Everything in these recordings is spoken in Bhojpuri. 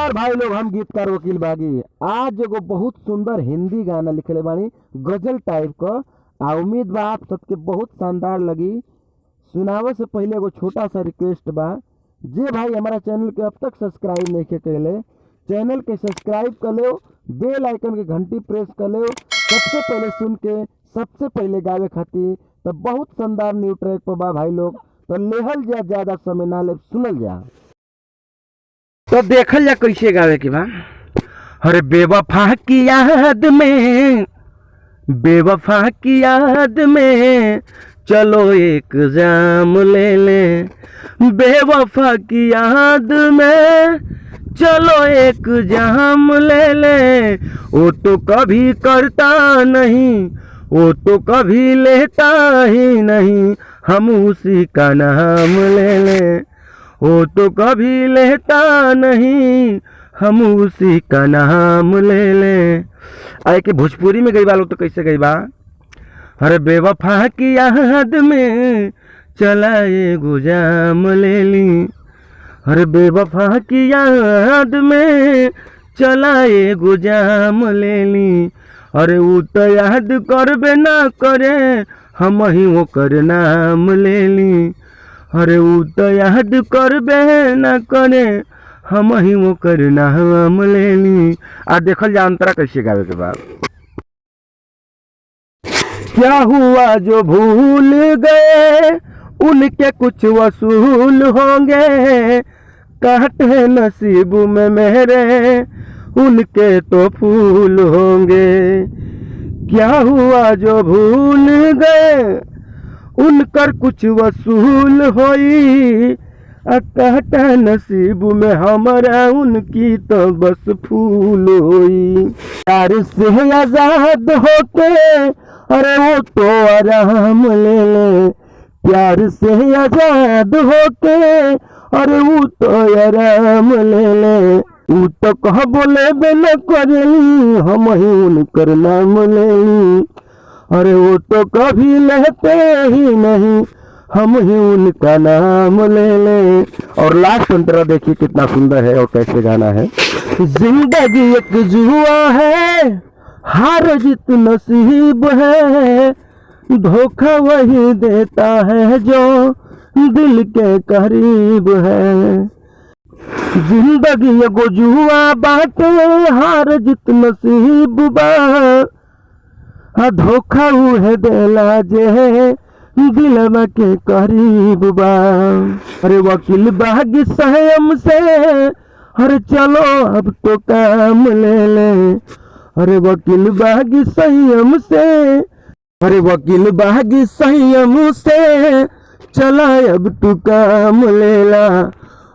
नमस्कार भाई लोग, हम गीतकार वकील बागी आज एगो बहुत सुंदर हिंदी गाना लिखले बानी, गजल टाइप का। उम्मीद बा आप सबके बहुत शानदार लगी। सुनावे से पहले एगो छोटा सा रिक्वेस्ट बा, जे भाई हमारा चैनल के अब तक सब्सक्राइब नहीं कैले, चैनल के सब्सक्राइब कर लो, बेल आइकन के घंटी प्रेस कर लो, सबसे पहले सुन के सबसे पहले गावे खातिर। तो बहुत शानदार न्यू ट्रैक पर बा भाई लोग, तो लेहल जा, ज्यादा समय ना ले, सुनल जा। तो देखल जा कैसे गावे के बा। अरे बेवफा की याद में, बेवफा की याद में चलो एक जाम ले ले, बेवफा की याद में चलो एक जाम ले ले। वो तो कभी करता नहीं, वो तो कभी लेता ही नहीं, हम उसी का नाम ले ले। वो तो कभी लेता नहीं, हम उसी का नाम ले ले। आए कि भोजपुरी में गई बालो तो कैसे गई बा। अरे बेवफा की याद में चला एगो जाम ले ली, अरे बेवफा की याद में चला एगो जाम ले ली। अरे वो तो याद करबे ना करे, हम ही वो कर नाम ले ली। अरे वो तो याद करबे ना करे, हम ही वो कर नाम ले ली। आ देखल जा अंतरा कैसे गावे के बाद। क्या हुआ जो भूल गए, उनके कुछ वसूल होंगे, काटे नसीब में मेरे उनके तो फूल होंगे। क्या हुआ जो भूल गए, उनकर कुछ वसूल होई, काटा नसीब में हमारा उनकी तो बस फूल होई। प्यार से आजाद होके अरे वो तो आराम ले ले, प्यार से आजाद होके अरे वो तो आराम ले ले। वो तो कह बोले बिना करेली, हम ही उनकर नाम ले ली। अरे वो तो कभी लेते ही नहीं, हम ही उनका नाम ले ले। और लास्ट अंतरा देखिए कितना सुंदर है और कैसे गाना है। जिंदगी एक जुआ है, हार जीत नसीब है, धोखा वही देता है जो दिल के करीब है। जिंदगी एगो जुआ बाटे, हार जीत नसीब बा, धोखा उहे देला जे दिलवा के करीब बा। अरे वकील बागी संयम से, अरे चलो अब तो काम ले ले। अरे वकील बागी संयम से, अरे वकील बागी संयम से चला अब तू काम ले ला।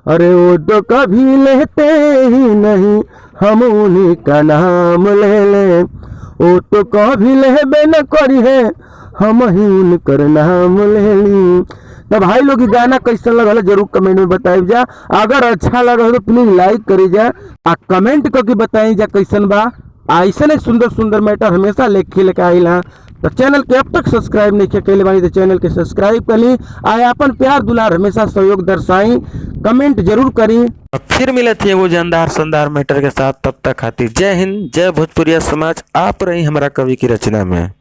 अरे वो तो कभी लेते ही नहीं, हम उन्हीं का नाम ले ले। वो तो कभी लेबे न करी है, हम ही उनकर नाम ले ली। तब भाई लोग ये गाना कैसा लगा जरूर कमेंट में बताइए जा। अगर अच्छा लगा तो प्लीज लाइक करी जा, कमेंट करके बताई जा कैसन बा। ऐसे सुंदर सुंदर मैटर हमेशा लेके आइला। तो चैनल के अब तक सब्सक्राइब नहीं कैले बानी तो चैनल के सब्सक्राइब कर ली। आए अपन प्यार दुलार हमेशा सहयोग दर्शाई, कमेंट जरूर करी। फिर मिले थे वो जानदार शानदार मैटर के साथ। तब तक खातिर जय हिंद, जय भोजपुरिया समाज। आप रही हमारा कवि की रचना में।